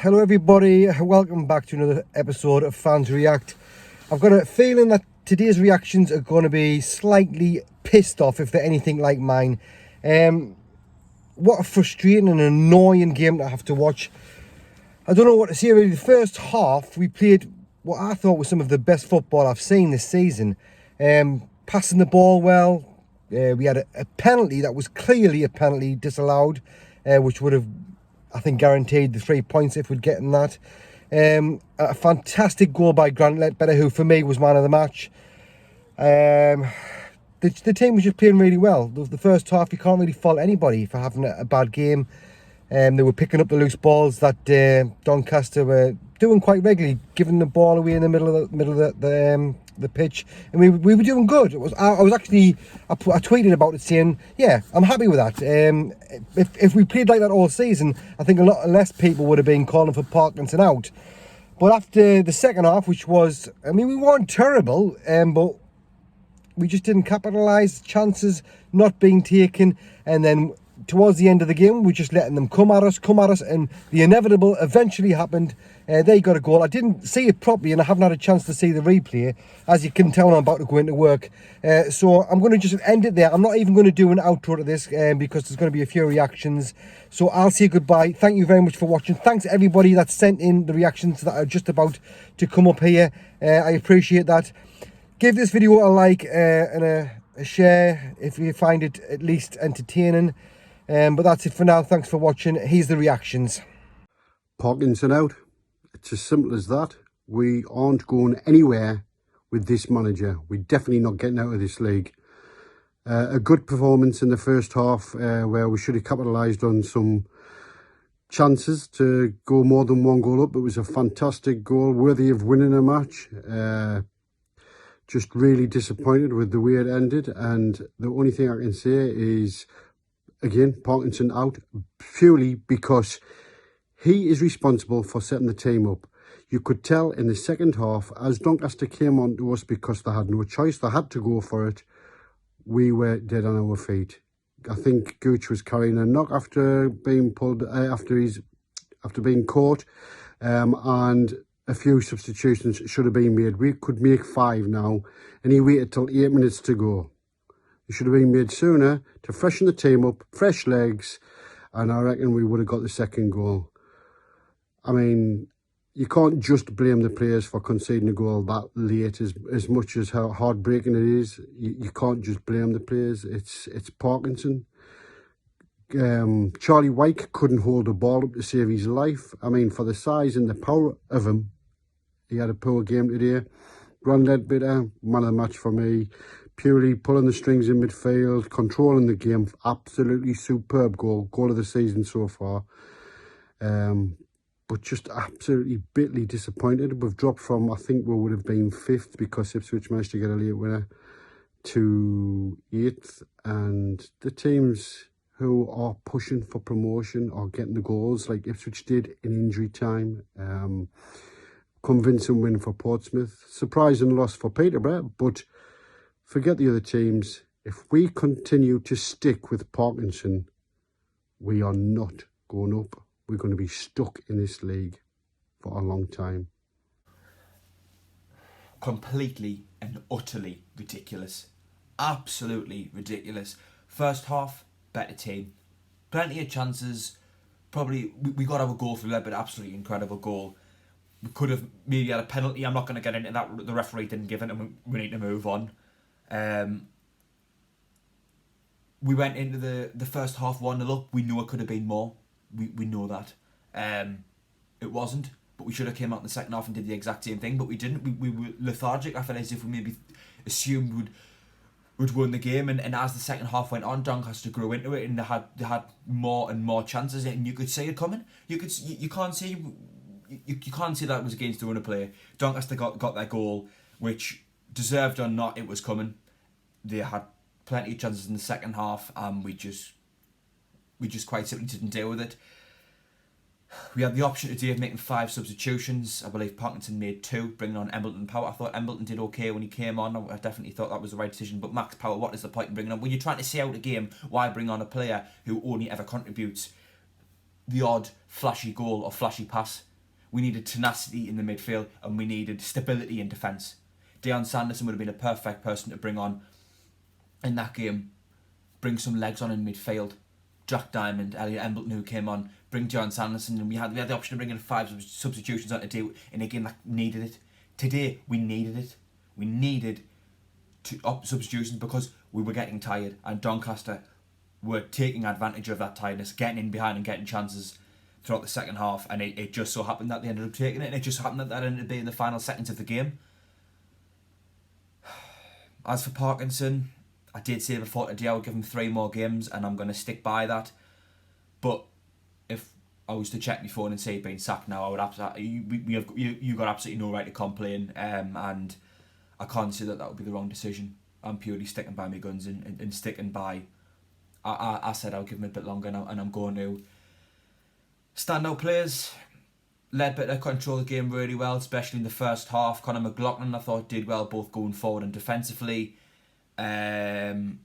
Hello everybody, welcome back to another episode of Fans React. I've got a feeling that today's reactions are going to be slightly pissed off if they're anything like mine. What a frustrating and annoying game to have to watch. I don't know what to say really. The first half we played what I thought was some of the best football I've seen this season. Passing the ball well. We had a penalty that was clearly a penalty disallowed, which would have, I think, guaranteed the 3 points if we'd gotten that. A fantastic goal by Grant Ledbetter, who for me was man of the match. The team was just playing really well. The first half, you can't really fault anybody for having a bad game. They were picking up the loose balls that Doncaster were doing quite regularly, giving the ball away in the middle of the pitch, and we were doing good. I tweeted about it saying, yeah, I'm happy with that. If we played like that all season, I think a lot less people would have been calling for Parkinson out. But after the second half, which was, we weren't terrible, but we just didn't capitalise, chances not being taken, and then towards the end of the game, we're just letting them come at us, and the inevitable eventually happened. They got a goal. I didn't see it properly, and I haven't had a chance to see the replay. As you can tell, I'm about to go into work. So I'm going to just end it there. I'm not even going to do an outro to this because there's going to be a few reactions. So I'll say goodbye. Thank you very much for watching. Thanks everybody that sent in the reactions that are just about to come up here. I appreciate that. Give this video a like and a share if you find it at least entertaining. But that's it for now. Thanks for watching. Here's the reactions. Parkinson out. It's as simple as that. We aren't going anywhere with this manager. We're definitely not getting out of this league. A good performance in the first half where we should have capitalised on some chances to go more than one goal up. It was a fantastic goal, worthy of winning a match. Just really disappointed with the way it ended. And the only thing I can say is, again, Parkinson out purely because he is responsible for setting the team up. You could tell in the second half, as Doncaster came on to us because they had no choice, they had to go for it, we were dead on our feet. I think Gooch was carrying a knock after being pulled, after being caught, and a few substitutions should have been made. We could make 5 now, and he waited till 8 minutes to go. It should have been made sooner to freshen the team up, fresh legs, and I reckon we would have got the second goal. I mean, you can't just blame the players for conceding a goal that late, as much as how heartbreaking it is. You can't just blame the players. It's Parkinson. Charlie Wyke couldn't hold the ball up to save his life. I mean, for the size and the power of him, he had a poor game today. Grant Ledbetter, man of the match for me. Purely pulling the strings in midfield, controlling the game. Absolutely superb goal of the season so far. But just absolutely bitterly disappointed. We've dropped from, I think we would have been 5th because Ipswich managed to get a late winner, to 8th. And the teams who are pushing for promotion are getting the goals like Ipswich did in injury time. Convincing win for Portsmouth. Surprising loss for Peterborough, but forget the other teams. If we continue to stick with Parkinson, we are not going up. We're going to be stuck in this league for a long time. Completely and utterly ridiculous. Absolutely ridiculous. First half, better team. Plenty of chances. Probably, we got our goal through there, but absolutely incredible goal. We could have maybe had a penalty. I'm not going to get into that. The referee didn't give it, and we need to move on. We went into the first half 1-0 up. We knew it could have been more. We know that. It wasn't, but we should have came out in the second half and did the exact same thing, but we didn't. We were lethargic. I felt as if we maybe assumed we'd won the game, and as the second half went on, Doncaster grew into it, and they had more and more chances, and you could see it coming. You can't see that it was against the run of play. Doncaster got their goal, which, deserved or not, it was coming. They had plenty of chances in the second half, and we just quite simply didn't deal with it. We had the option today of making 5 substitutions. I believe Parkinson made 2, bringing on Embleton Power. I thought Embleton did okay when he came on. I definitely thought that was the right decision. But Max Power, what is the point in bringing on? When you're trying to see out a game, why bring on a player who only ever contributes the odd flashy goal or flashy pass? We needed tenacity in the midfield, and we needed stability in defence. Deion Sanderson would have been a perfect person to bring on in that game. Bring some legs on in midfield. Jack Diamond, Elliot Embleton who came on, bring Deion Sanderson, and we had the option of bringing 5 substitutions on to do in a game that needed it. Today, we needed it. We needed substitutions because we were getting tired, and Doncaster were taking advantage of that tiredness, getting in behind and getting chances throughout the second half, and it just so happened that they ended up taking it, and it just so happened that ended up being the final seconds of the game. As for Parkinson, I did say before today I would give him 3 more games, and I'm going to stick by that. But if I was to check my phone and say he'd been sacked now, I would absolutely you got absolutely no right to complain, and I can't say that would be the wrong decision. I'm purely sticking by my guns and sticking by. I said I'll give him a bit longer, and I'm going to. Standout players, Ledbetter controlled the game really well, especially in the first half. Conor McLaughlin, I thought, did well both going forward and defensively. 09,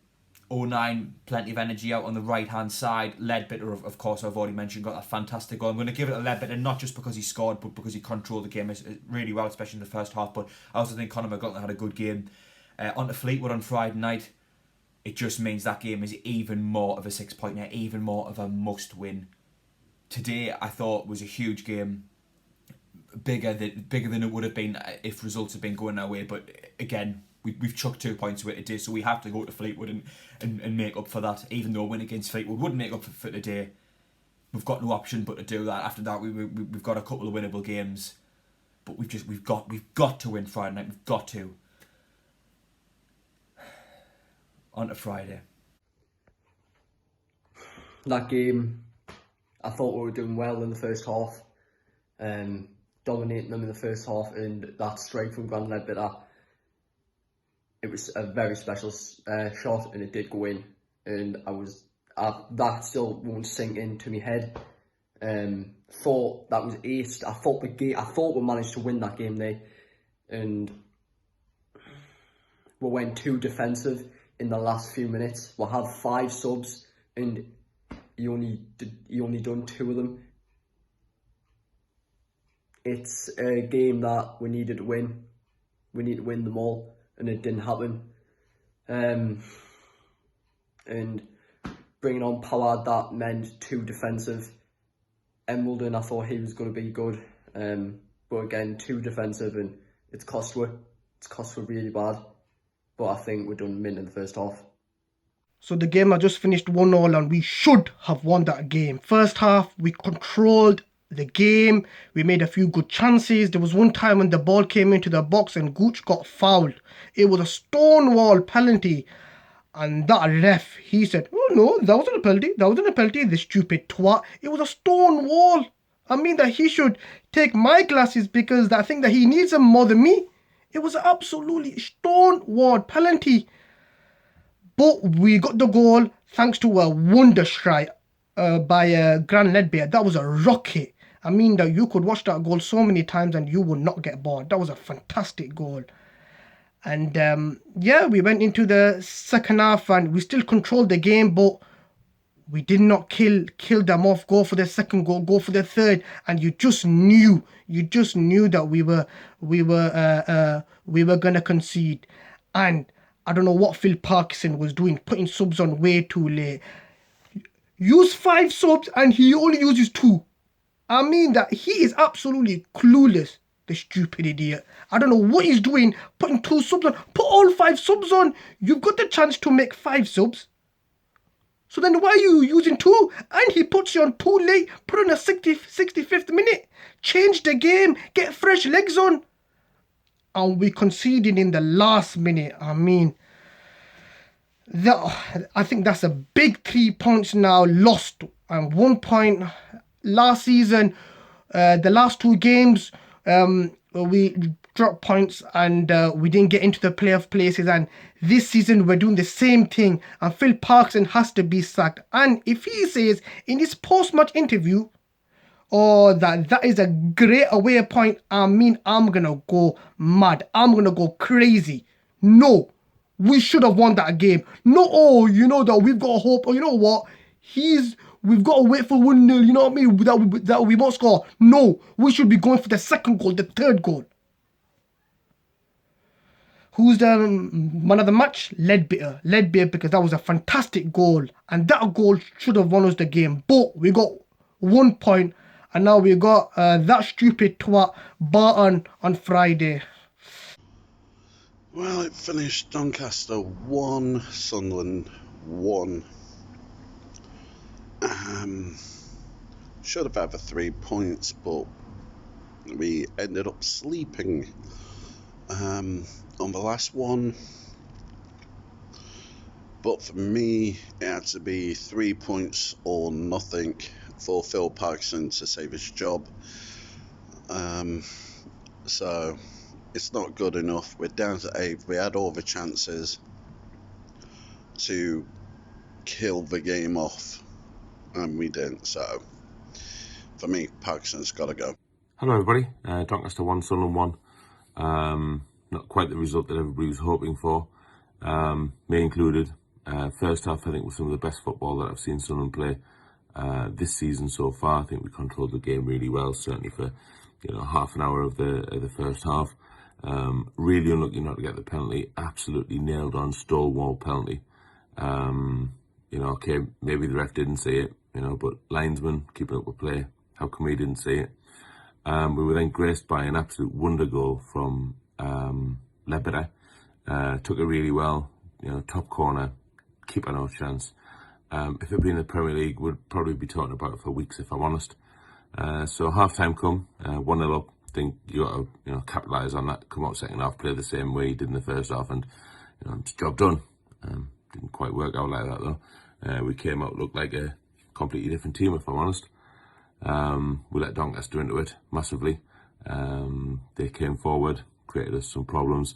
plenty of energy out on the right hand side. Ledbetter, of course, I've already mentioned, got that fantastic goal. I'm going to give it to Ledbetter, not just because he scored, but because he controlled the game really well, especially in the first half. But I also think Conor McLaughlin had a good game. On to Fleetwood on Friday night. It just means that game is even more of a 6-pointer, even more of a must win. Today, I thought, was a huge game. Bigger than it would have been if results had been going our way. But again, we've chucked 2 points away today, so we have to go to Fleetwood and make up for that. Even though a win against Fleetwood wouldn't make up for today, we've got no option but to do that. After that, we've got a couple of winnable games, but we've got to win Friday night. We've got to. On to Friday. That game, I thought we were doing well in the first half, dominating them in the first half, and that straight from Grant Ledbetter, it was a very special shot, and it did go in, and that still won't sink into my head. Thought that was aced. I thought we managed to win that game there, and we went too defensive in the last few minutes. We'll have 5 subs, and he only done 2 of them. It's a game that we needed to win. We need to win them all, and it didn't happen. And bringing on Pollard, that meant too defensive. Embleton, I thought he was going to be good, but again, too defensive, and it's cost we really bad. But I think we're done mint in the first half. So the game had just finished 1-1, and we should have won that game. First half, we controlled the game. We made a few good chances. There was one time when the ball came into the box and Gooch got fouled. It was a stonewall penalty. And that ref, he said, oh no, that wasn't a penalty. That wasn't a penalty, the stupid twat. It was a stone wall. I mean that he should take my glasses because I think that he needs them more than me. It was an absolutely stone-wall penalty. But we got the goal thanks to a wonder strike by Grant Ledbetter. That was a rocket. I mean that you could watch that goal so many times and you would not get bored. That was a fantastic goal. And we went into the second half and we still controlled the game, but we did not kill them off, go for the second goal, go for the third, and you just knew that we were gonna concede. And I don't know what Phil Parkinson was doing, putting subs on way too late. Use 5 subs and he only uses 2. I mean that he is absolutely clueless, the stupid idiot. I don't know what he's doing, putting 2 subs on. Put all 5 subs on. You've got the chance to make 5 subs. So then why are you using 2? And he puts you on too late. Put on a 65th minute. Change the game. Get fresh legs on. And we conceded in the last minute. I mean, I think that's a big 3 points now lost. And 1 point last season. The last 2 games, we dropped points and we didn't get into the playoff places, and this season we're doing the same thing, and Phil Parkinson has to be sacked. And if he says in his post-match interview that is a great away point, I mean, I'm gonna go mad. I'm gonna go crazy. No, we should have won that game. No, that we've got hope. Or you know what? we've got to wait for 1-0, you know what I mean, that we won't score. No, we should be going for the second goal, the third goal. Who's the man of the match? Leadbitter, because that was a fantastic goal, and that goal should have won us the game. But we got 1 point, and now we got that stupid twat Barton on Friday. Well, it finished Doncaster 1, Sunderland 1. Should have had the 3 points, but we ended up sleeping on the last one. But for me, it had to be 3 points or nothing for Phil Parkinson to save his job. So it's not good enough. We're down to 8. We had all the chances to kill the game off, and we didn't. So for me, Parkinson's got to go. Hello everybody, Doncaster 1, Sunderland 1. Not quite the result that everybody was hoping for, me included. First half I think was some of the best football that I've seen Sunderland play this season so far. I think we controlled the game really well, certainly for half an hour of the first half. Really unlucky not to get the penalty, absolutely nailed on, stalwart penalty. Okay, maybe the ref didn't see it, but linesman keeping up with play, how come he didn't see it? We were then graced by an absolute wonder goal from Leadbitter. Took it really well, top corner, keeper no chance. If it had been in the Premier League, we'd probably be talking about it for weeks if I'm honest. So half time come, 1-0 up. I think you got to capitalise on that, come out second half, play the same way you did in the first half, and it's job done. Didn't quite work out like that though. We came out, looked like a completely different team if I'm honest. We let Doncaster into it massively. They came forward, created us some problems.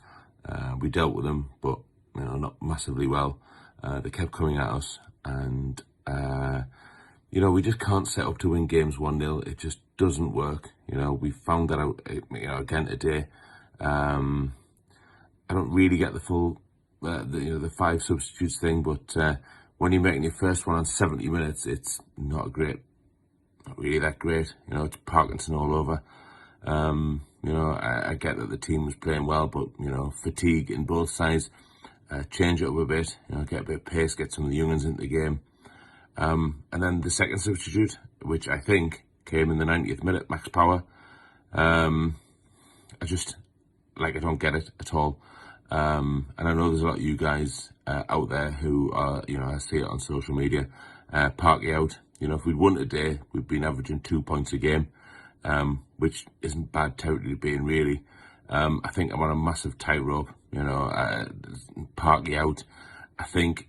We dealt with them, but not massively well. They kept coming at us, and we just can't set up to win games 1-0. It just doesn't work. We found that out again today. I don't really get the full the 5 substitutes thing, but when you're making your first one on 70 minutes, it's not really that great. It's Parkinson all over. I get that the team was playing well, but fatigue in both sides. Change it up a bit, get a bit of pace, get some of the young uns into the game. And then the second substitute, which I think came in the 90th minute, Max Power. I don't get it at all. And I know there's a lot of you guys out there who are, I see it on social media, Parky out. If we'd won today, we'd been averaging 2 points a game, which isn't bad territory to be in, really. I think I'm on a massive tightrope, Parky out. I think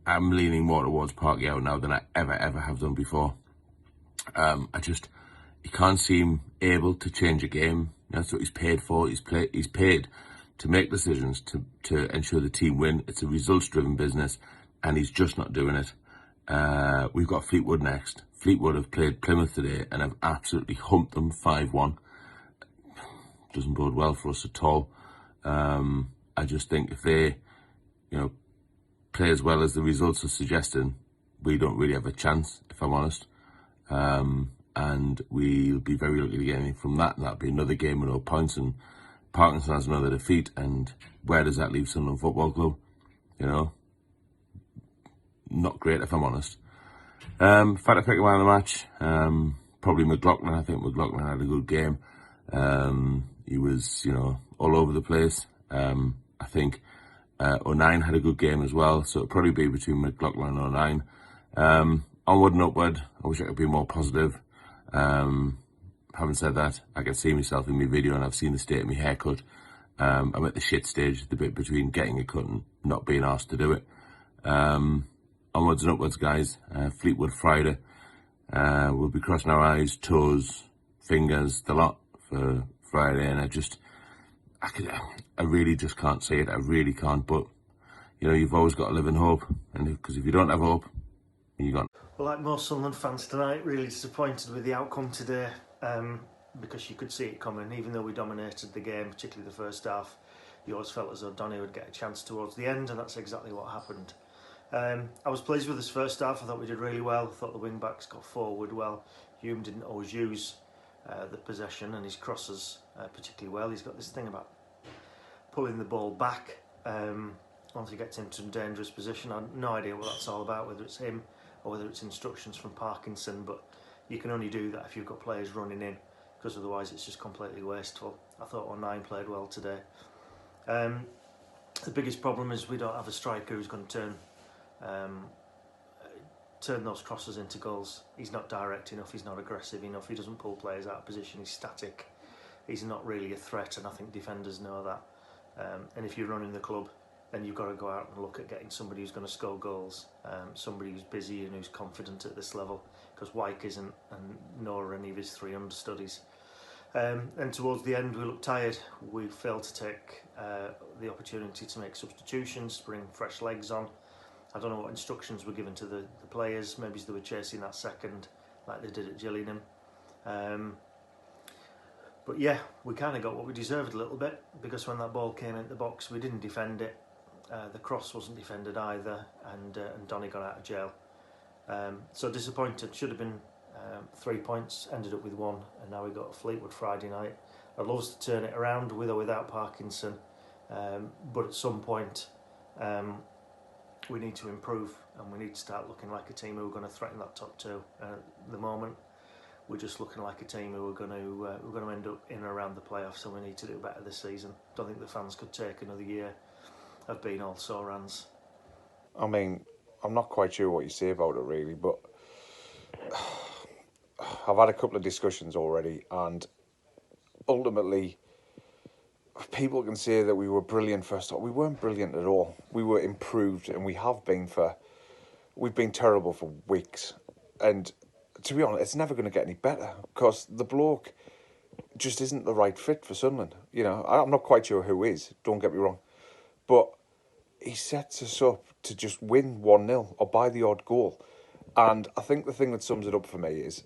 I'm leaning more towards Parky out now than I ever have done before. He can't seem able to change a game. That's what he's paid for. He's paid to make decisions, to ensure the team win. It's a results-driven business, and he's just not doing it. We've got Fleetwood next. Fleetwood have played Plymouth today and have absolutely humped them 5-1. Doesn't bode well for us at all. I just think if they, play as well as the results are suggesting, we don't really have a chance, if I'm honest. And we'll be very lucky to get anything from that. That'll be another game with no points, and Parkinson has another defeat. And where does that leave Sunderland Football Club? Not great, if I'm honest. If I had to pick a man of the match, probably McLaughlin. I think McLaughlin had a good game. He was, all over the place. I think O'Nien had a good game as well, so it'll probably be between McLaughlin and O'Nien. Onward and upward. I wish I could be more positive. Having said that, I can see myself in my video, and I've seen the state of my haircut. I'm at the shit stage, the bit between getting a cut and not being asked to do it. Onwards and upwards, guys. Fleetwood Friday. We'll be crossing our eyes, toes, fingers, the lot for Friday, and I really just can't see it. I really can't. But you've always got to live in hope, and because if you don't have hope, you got. Well, like most Sunderland fans tonight, really disappointed with the outcome today, because you could see it coming. Even though we dominated the game, particularly the first half, you always felt as though Donny would get a chance towards the end, and that's exactly what happened. I was pleased with this first half. I thought we did really well. I thought the wing backs got forward well. Hume didn't always use the possession and his crosses particularly well. He's got this thing about pulling the ball back once he gets into a dangerous position. I have no idea what that's all about, whether it's him or whether it's instructions from Parkinson, but you can only do that if you've got players running in, because otherwise it's just completely wasteful. I thought our 9 played well today. The biggest problem is we don't have a striker who's going to turn those crosses into goals. He's not direct enough, he's not aggressive enough, he doesn't pull players out of position, he's static. He's not really a threat, and I think defenders know that. And if you're running the club, then you've got to go out and look at getting somebody who's going to score goals, somebody who's busy and who's confident at this level, because Wyke isn't, and nor are any of his 3 understudies. And towards the end we looked tired. We failed to take the opportunity to make substitutions, bring fresh legs on. I don't know what instructions were given to the players. Maybe they were chasing that second like they did at Gillingham. But yeah, we kind of got what we deserved a little bit, because when that ball came into the box we didn't defend it. The cross wasn't defended either, and Donny got out of jail. So disappointed. Should have been 3 points, ended up with 1, and now we got Fleetwood Friday night. I'd love us to turn it around with or without Parkinson, but at some point we need to improve, and we need to start looking like a team who are going to threaten that top 2. At the moment we're just looking like a team who are going to end up in and around the playoffs, so we need to do better this season. Don't think the fans could take another year of being all sore hands. I mean, I'm not quite sure what you say about it really, but I've had a couple of discussions already, and ultimately people can say that we were brilliant first half. We weren't brilliant at all. We were improved, and we've been terrible for weeks. And to be honest, it's never going to get any better, because the bloke just isn't the right fit for Sunderland. You know, I'm not quite sure who is, don't get me wrong, but he sets us up to just win 1-0 or buy the odd goal. And I think the thing that sums it up for me is,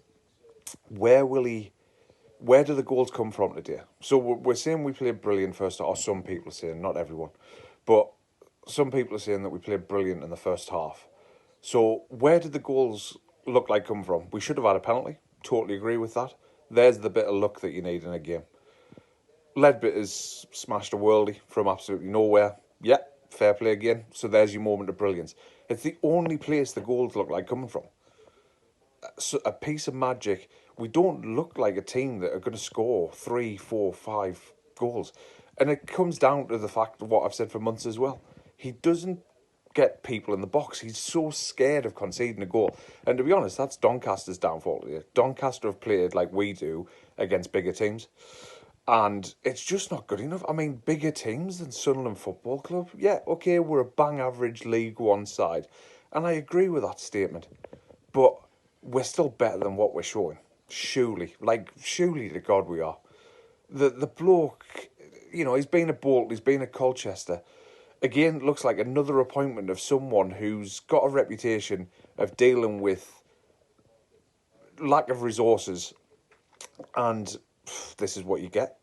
where do the goals come from today? So we're saying we played brilliant first half, or some people are saying, not everyone, but some people are saying that we played brilliant in the first half. So where did the goals look like come from? We should have had a penalty. Totally agree with that. There's the bit of luck that you need in a game. Ledbitter's smashed a worldie from absolutely nowhere. Yeah, fair play again. So there's your moment of brilliance. It's the only place the goals look like coming from. So a piece of magic. We don't look like a team that are going to score 3, 4, 5 goals. And it comes down to the fact of what I've said for months as well. He doesn't get people in the box. He's so scared of conceding a goal. And to be honest, that's Doncaster's downfall here. Doncaster have played like we do against bigger teams, and it's just not good enough. I mean, bigger teams than Sunderland Football Club? Yeah, okay, we're a bang average League One side, and I agree with that statement. But we're still better than what we're showing. Surely to God we are. The bloke, you know, he's been at Bolton, he's been at Colchester. Again, looks like another appointment of someone who's got a reputation of dealing with lack of resources, and this is what you get.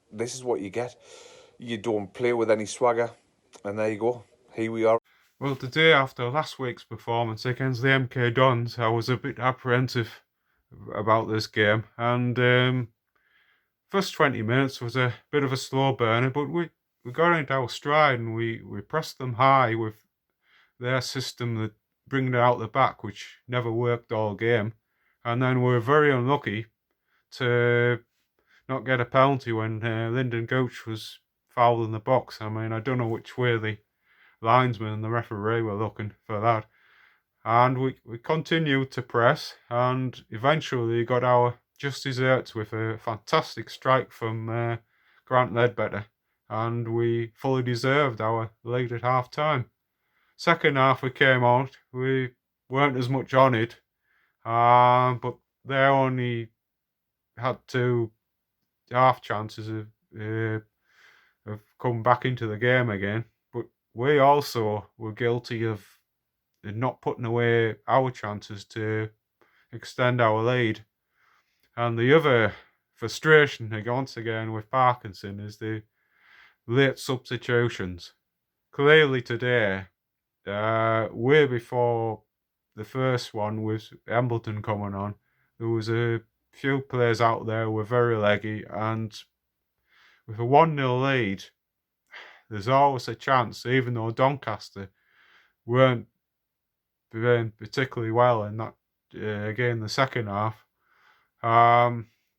You don't play with any swagger, and there you go. Here we are. Well, today, after last week's performance against the MK Dons, I was a bit apprehensive about this game, and first 20 minutes was a bit of a slow burner, but we got into our stride, and we pressed them high with their system that bringing it out the back, which never worked all game. And then we were very unlucky to not get a penalty when Lyndon Gooch was fouled in the box. I mean, I don't know which way the linesman and the referee were looking for that. And we continued to press, and eventually got our just desserts with a fantastic strike from Grant Ledbetter, and we fully deserved our lead at half time. Second half we came out, we weren't as much on it, but they only had 2 half chances of coming back into the game again. But we also were guilty of not putting away our chances to extend our lead. And the other frustration, once again, with Parkinson is the late substitutions. Clearly today, way before the first one with Embleton coming on, there was a few players out there who were very leggy, and with a 1-0 lead, there's always a chance, even though Doncaster weren't playing particularly well in that game, the second half.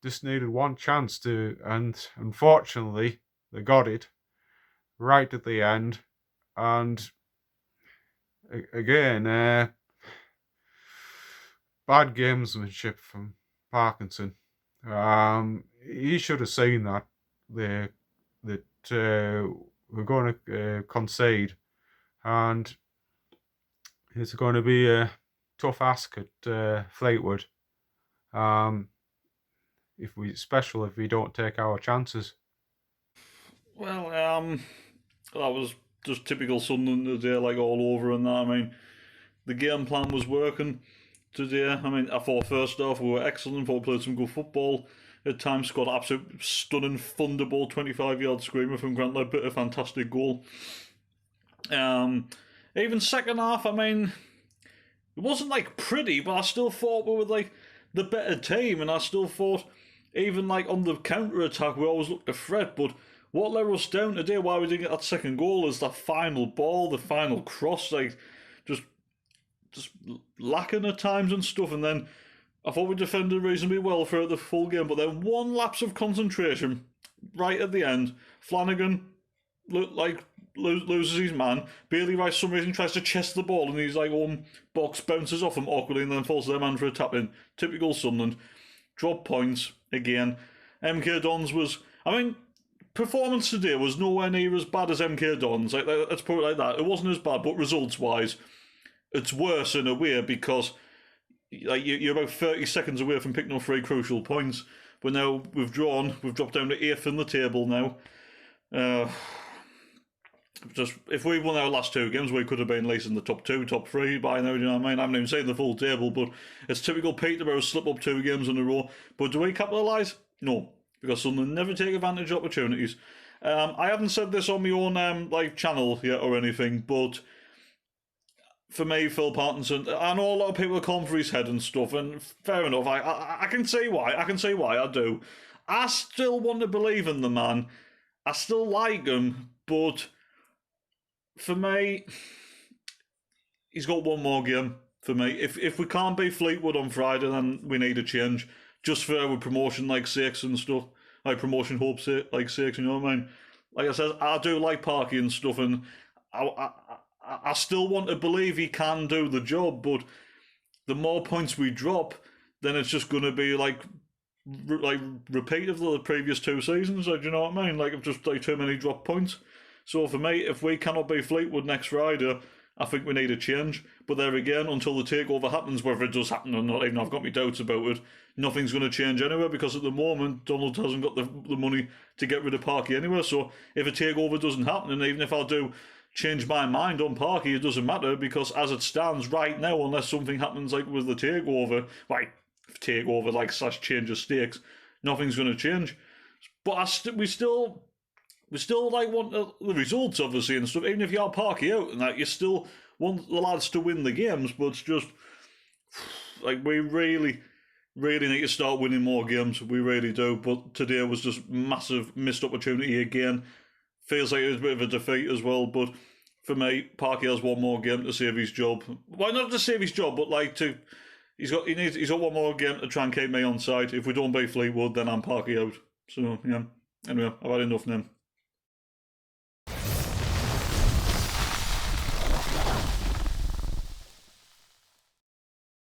Just needed one chance and unfortunately they got it right at the end. And again, bad gamesmanship from Parkinson. He should have seen that we're going to concede, and it's going to be a tough ask at Fleetwood. If we don't take our chances. Well, that was just typical Sunderland today, like all over and that. I mean, the game plan was working today. I mean, I thought first off we were excellent, thought we played some good football. At times scored absolute stunning thunderbolt 25-yard screamer from Grant Ledbetter, fantastic goal. Even second half, I mean, it wasn't like pretty, but I still thought we were like the better team, and I still thought even like on the counter attack we always looked a threat. But what let us down today, why we didn't get that second goal, is that final ball, the final cross, like just lacking at times and stuff. And then I thought we defended reasonably well throughout the full game, but then one lapse of concentration right at the end, Flanagan loses his man. Bailey Rice, for some reason, tries to chest the ball, and he's like box bounces off him awkwardly and then falls to their man for a tap in. Typical Sunderland. Drop points again. MK Dons was, I mean, performance today was nowhere near as bad as MK Dons. Like, let's put it like that. It wasn't as bad, but results wise, it's worse in a way because like you're about 30 seconds away from picking up 3 crucial points. But now we've dropped down to 8th in the table now. Just if we won our last 2 games, we could have been at least in the top 2, top 3 by now. You know what I mean? I haven't even seen the full table, but it's typical Peterborough slip up 2 games in a row. But do we capitalise? No, because Sunderland never take advantage of opportunities. I haven't said this on my own like channel yet or anything, but for me, Phil Parkinson, I know a lot of people are calling for his head and stuff, and fair enough. I can see why. I do. I still want to believe in the man. I still like him, but for me, he's got one more game for me. If we can't beat Fleetwood on Friday, then we need a change. Just for our promotion like sakes and stuff. Like promotion hopes like sakes, you know what I mean? Like I said, I do like Parky and stuff, and I still want to believe he can do the job, but the more points we drop, then it's just going to be like repeat of the previous 2 seasons. Like, do you know what I mean? Like, just like too many drop points. So for me, if we cannot beat Fleetwood next Friday, I think we need a change. But there again, until the takeover happens, whether it does happen or not, even I've got my doubts about it, nothing's going to change anyway, because at the moment, Donald hasn't got the money to get rid of Parky anyway. So if a takeover doesn't happen, and even if I do change my mind on Parky, it doesn't matter, because as it stands right now, unless something happens like with the takeover, like slash change of stakes, nothing's going to change. But we still like want the results, obviously, and stuff. Even if you are Parky out and that, you still want the lads to win the games. But it's just like we really need to start winning more games. We really do. But today was just massive missed opportunity again. Feels like it was a bit of a defeat as well. But for me, Parky has one more game to save his job. Well, not to save his job, but like he's got one more game to try and keep me on side. If we don't beat Fleetwood, then I'm Parky out. So yeah. Anyway, I've had enough now.